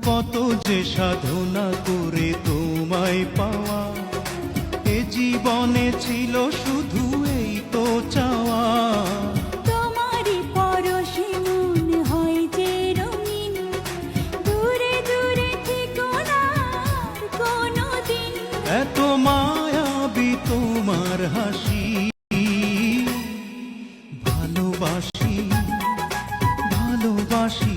কত যে সাধনা করে তোমায় পাওয়া, এ জীবনে ছিল শুধু এই তো চাওয়া। তোমারই পরশে মন হয় যে রঙিন, দূরে দূরে থেকো না আর কোনোদিন। এত মায়াবী তোমার হাসি, ভালোবাসি ভালোবাসি